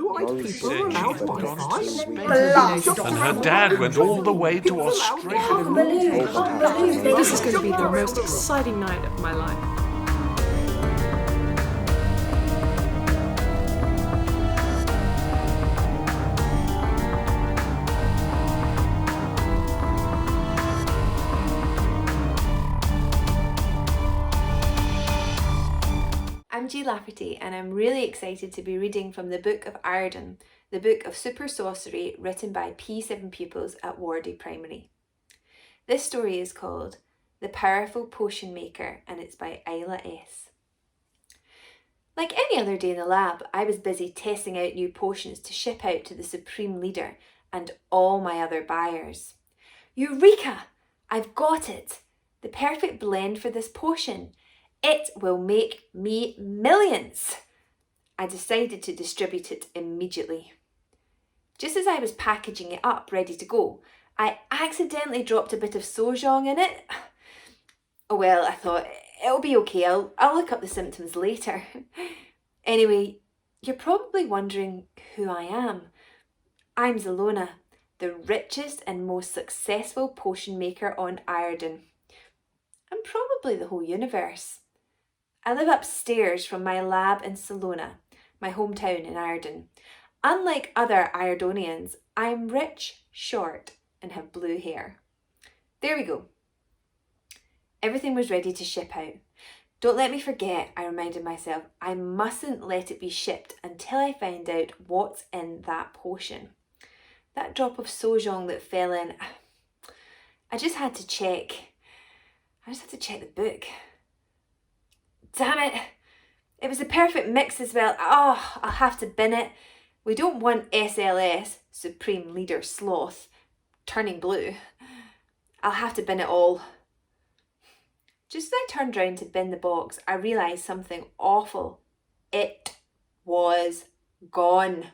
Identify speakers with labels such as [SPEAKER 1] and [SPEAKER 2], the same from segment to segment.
[SPEAKER 1] white people are allowed Wi-Fi?
[SPEAKER 2] And her dad went all the way to Australia.
[SPEAKER 3] This is going to be the most exciting night of my life.
[SPEAKER 4] I'm Lafferty, and I'm really excited to be reading from the Book of Irdon, the Book of Super Sorcery, written by P7 pupils at Wardie Primary. This story is called The Powerful Potion Maker, and it's by Isla S. Like any other day in the lab, I was busy testing out new potions to ship out to the Supreme Leader and all my other buyers. Eureka! I've got it! The perfect blend for this potion. It will make me millions. I decided to distribute it immediately. Just as I was packaging it up, ready to go, I accidentally dropped a bit of sojong in it. Oh well, I thought, it'll be okay, I'll look up the symptoms later. Anyway, you're probably wondering who I am. I'm Zelona, the richest and most successful potion maker on Irdon. And probably the whole universe. I live upstairs from my lab in Salona, my hometown in Irdon. Unlike other Irdonians, I'm rich, short, and have blue hair. There we go. Everything was ready to ship out. Don't let me forget, I reminded myself, I mustn't let it be shipped until I find out what's in that potion. That drop of sojong that fell in, I just had to check. I just had to check the book. Damn it! It was the perfect mix as well. Oh, I'll have to bin it. We don't want SLS, Supreme Leader Sloth, turning blue. I'll have to bin it all. Just as I turned round to bin the box, I realised something awful. It was gone.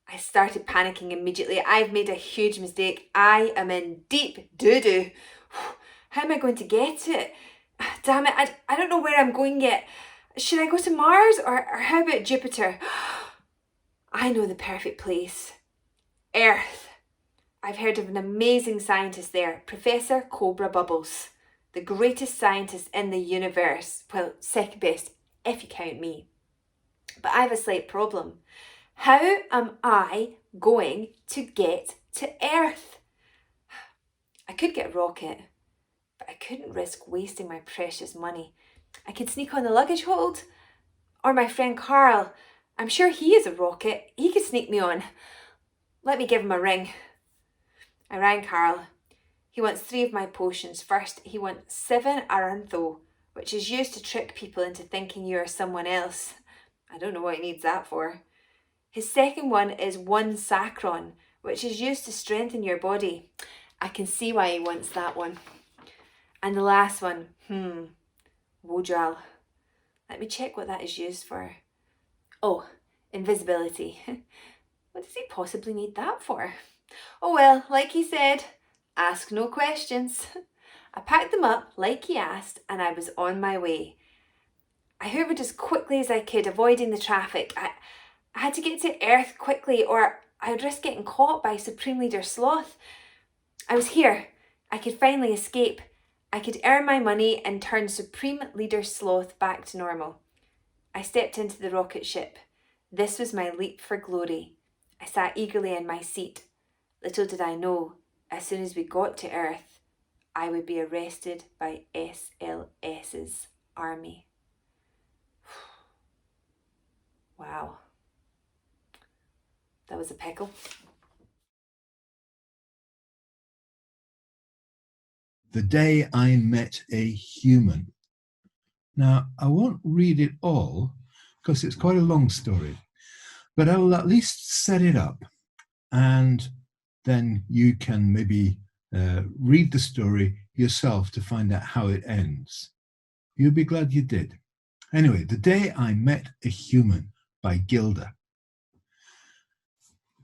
[SPEAKER 4] I started panicking immediately. I've made a huge mistake. I am in deep doo-doo. How am I going to get it? Damn it, I don't know where I'm going yet. Should I go to Mars or how about Jupiter? I know the perfect place. Earth. I've heard of an amazing scientist there, Professor Cobra Bubbles, the greatest scientist in the universe. Well, second best, if you count me. But I have a slight problem. How am I going to get to Earth? I could get a rocket, but I couldn't risk wasting my precious money. I could sneak on the luggage hold, or my friend Carl. I'm sure he is a rocket. He could sneak me on. Let me give him a ring. I rang Carl. He wants 3 of my potions. First, he wants 7 Arantho, which is used to trick people into thinking you are someone else. I don't know what he needs that for. His second one is 1 Sacron, which is used to strengthen your body. I can see why he wants that one. And the last one, Wojal. Let me check what that is used for. Oh, invisibility. What does he possibly need that for? Oh well, like he said, ask no questions. I packed them up like he asked and I was on my way. I hoovered as quickly as I could, avoiding the traffic. I had to get to Earth quickly or I would risk getting caught by Supreme Leader Sloth. I was here. I could finally escape. I could earn my money and turn Supreme Leader Sloth back to normal. I stepped into the rocket ship. This was my leap for glory. I sat eagerly in my seat. Little did I know, as soon as we got to Earth, I would be arrested by SLS's army. Wow. That was a pickle.
[SPEAKER 5] The Day I Met a Human. Now, I won't read it all because it's quite a long story, but I will at least set it up and then you can maybe read the story yourself to find out how it ends. You'll be glad you did. Anyway, The Day I Met a Human by Gilda.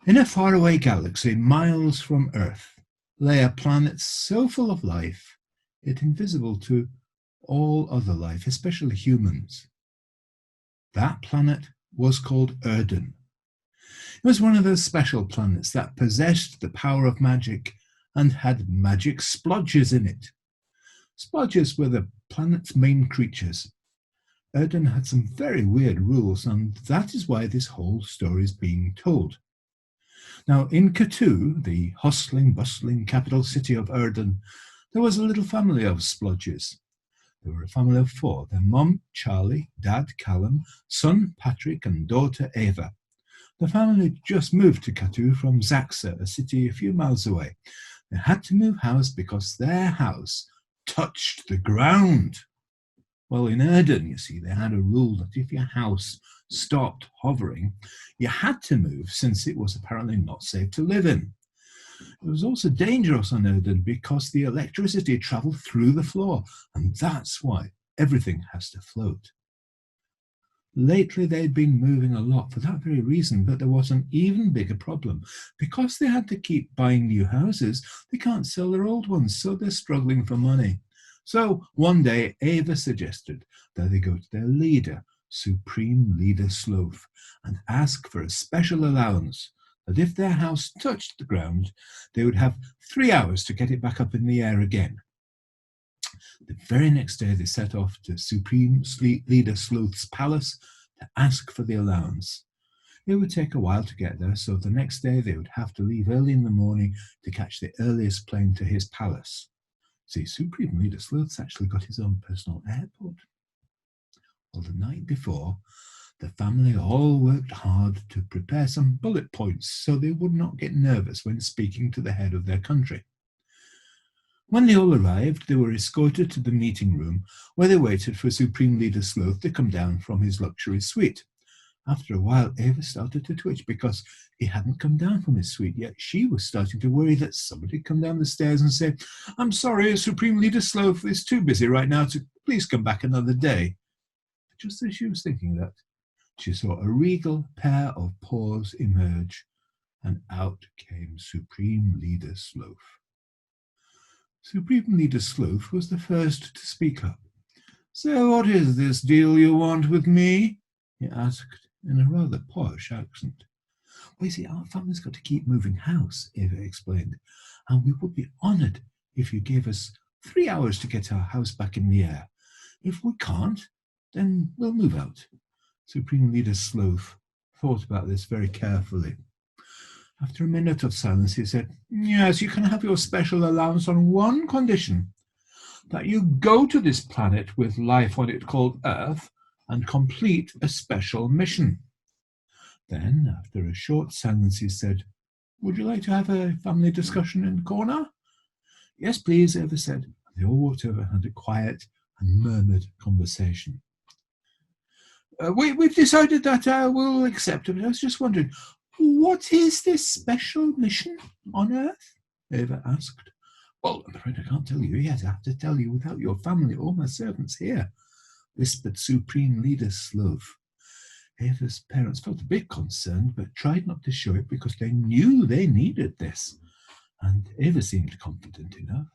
[SPEAKER 5] In a faraway galaxy miles from Earth lay a planet so full of life, yet invisible to all other life, especially humans. That planet was called Irdon. It was one of those special planets that possessed the power of magic and had magic splodges in it. Splodges were the planet's main creatures. Irdon had some very weird rules, and that is why this whole story is being told. Now, in Catu, the hustling, bustling capital city of Irdon, there was a little family of splodges. They were a family of 4. Their mum, Charlie, dad, Callum, son, Patrick, and daughter, Ava. The family had just moved to Catu from Zaxa, a city a few miles away. They had to move house because their house touched the ground. Well, in Irdon, you see, they had a rule that if your house stopped hovering, you had to move, since it was apparently not safe to live in. It was also dangerous on Irdon because the electricity travelled through the floor, and that's why everything has to float. Lately, they'd been moving a lot for that very reason, but there was an even bigger problem. Because they had to keep buying new houses, they can't sell their old ones, so they're struggling for money. So one day, Ava suggested that they go to their leader, Supreme Leader Sloth, and ask for a special allowance, that if their house touched the ground, they would have 3 hours to get it back up in the air again. The very next day, they set off to Supreme Leader Sloth's palace to ask for the allowance. It would take a while to get there, so the next day they would have to leave early in the morning to catch the earliest plane to his palace. See, Supreme Leader Sloth's actually got his own personal airport. Well, the night before, the family all worked hard to prepare some bullet points so they would not get nervous when speaking to the head of their country. When they all arrived, they were escorted to the meeting room where they waited for Supreme Leader Sloth to come down from his luxury suite. After a while, Ava started to twitch because he hadn't come down from his suite yet. She was starting to worry that somebody would come down the stairs and say, "I'm sorry, Supreme Leader Sloth is too busy right now to please come back another day." Just as she was thinking that, she saw a regal pair of paws emerge, and out came Supreme Leader Sloth. Supreme Leader Sloth was the first to speak up. "So what is this deal you want with me?" he asked in a rather posh accent. "Well, you see, our family's got to keep moving house," Ava explained, "and we would be honoured if you gave us 3 hours to get our house back in the air. If we can't, then we'll move out." Supreme Leader Sloth thought about this very carefully. After a minute of silence, he said, "Yes, you can have your special allowance on one condition, that you go to this planet with life on it called Earth and complete a special mission." Then, after a short silence, he said, "Would you like to have a family discussion in the corner?" "Yes, please," Eva said. They all walked over and had a quiet and murmured conversation. We've decided that we'll accept it. I was just wondering, what is this special mission on Earth? Eva asked. "Well, I'm afraid I can't tell you yet. I have to tell you without your family or my servants here," whispered Supreme Leader Sloth. Eva's parents felt a bit concerned, but tried not to show it because they knew they needed this, and Eva seemed confident enough.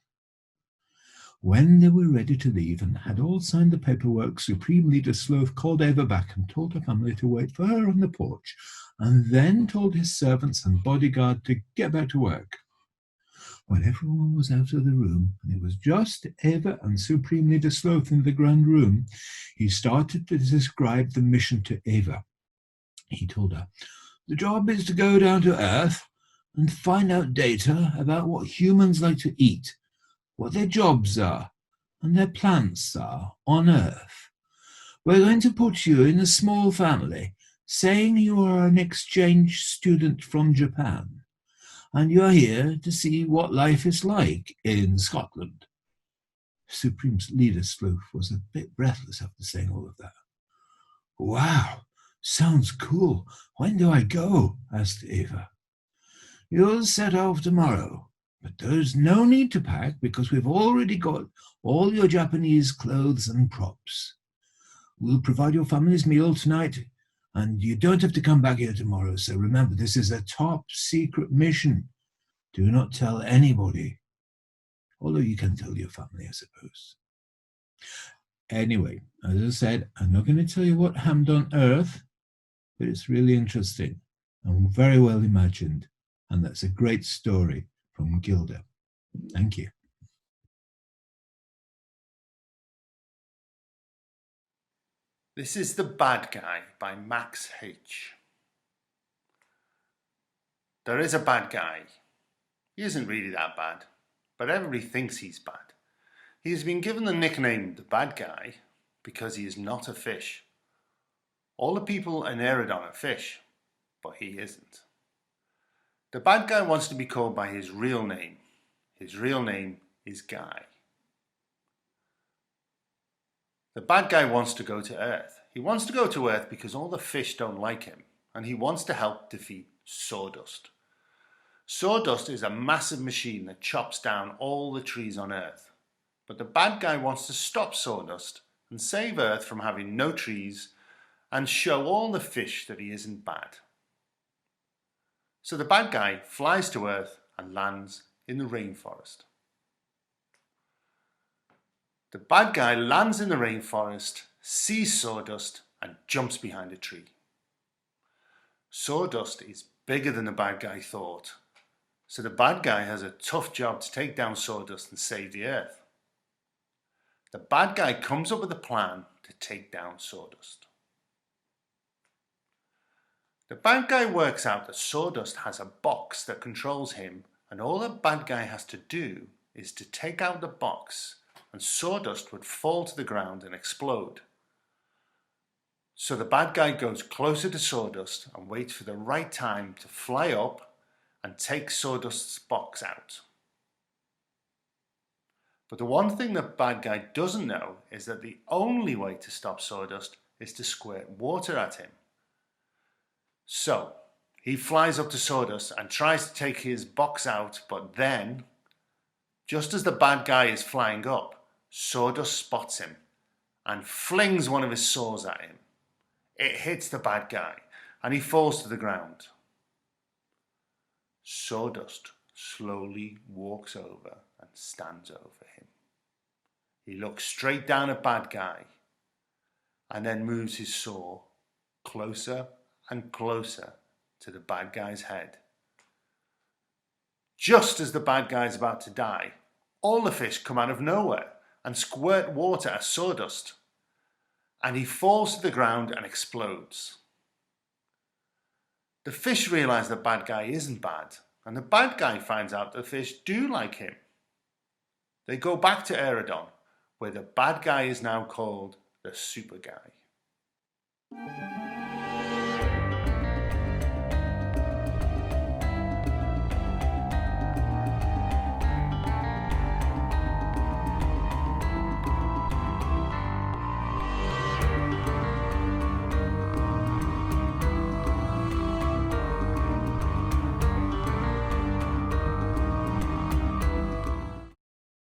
[SPEAKER 5] When they were ready to leave and had all signed the paperwork, Supreme Leader Sloth called Eva back and told her family to wait for her on the porch, and then told his servants and bodyguard to get back to work. When everyone was out of the room, and it was just Eva and Supreme Leader Sloth in the grand room, he started to describe the mission to Eva. He told her, "The job is to go down to Earth and find out data about what humans like to eat, what their jobs are, and their plans are on Earth. We're going to put you in a small family, saying you are an exchange student from Japan, and you're here to see what life is like in Scotland." Supreme Leader Sloth was a bit breathless after saying all of that. "Wow, sounds cool. When do I go?" asked Eva. "You'll set off tomorrow. But there's no need to pack because we've already got all your Japanese clothes and props. We'll provide your family's meal tonight, and you don't have to come back here tomorrow. So remember, this is a top secret mission. Do not tell anybody. Although you can tell your family, I suppose. Anyway, as I said, I'm not going to tell you what happened on Earth, but it's really interesting and very well imagined. And that's a great story from Gilda. Thank you.
[SPEAKER 6] This is The Bad Guy by Max H. There is a bad guy. He isn't really that bad, but everybody thinks he's bad. He has been given the nickname The Bad Guy because he is not a fish. All the people in Irdon are fish, but he isn't. The bad guy wants to be called by his real name. His real name is Guy. The bad guy wants to go to Earth. He wants to go to Earth because all the fish don't like him, and he wants to help defeat Sawdust. Sawdust is a massive machine that chops down all the trees on Earth. But the bad guy wants to stop Sawdust and save Earth from having no trees and show all the fish that he isn't bad. So the bad guy flies to Earth and lands in the rainforest. The bad guy lands in the rainforest, sees Sawdust and jumps behind a tree. Sawdust is bigger than the bad guy thought, so the bad guy has a tough job to take down Sawdust and save the Earth. The bad guy comes up with a plan to take down Sawdust. The bad guy works out that Sawdust has a box that controls him, and all the bad guy has to do is to take out the box, and Sawdust would fall to the ground and explode. So the bad guy goes closer to Sawdust and waits for the right time to fly up and take Sawdust's box out. But the one thing the bad guy doesn't know is that the only way to stop Sawdust is to squirt water at him. So he flies up to Sawdust and tries to take his box out, but then, just as the bad guy is flying up, Sawdust spots him and flings one of his saws at him. It hits the bad guy and he falls to the ground. Sawdust slowly walks over and stands over him. He looks straight down at bad guy and then moves his saw closer and closer to the bad guy's head. Just as the bad guy is about to die, all the fish come out of nowhere and squirt water at Sawdust, and he falls to the ground and explodes. The fish realise the bad guy isn't bad, and the bad guy finds out the fish do like him. They go back to Irdon, where the bad guy is now called the Super Guy.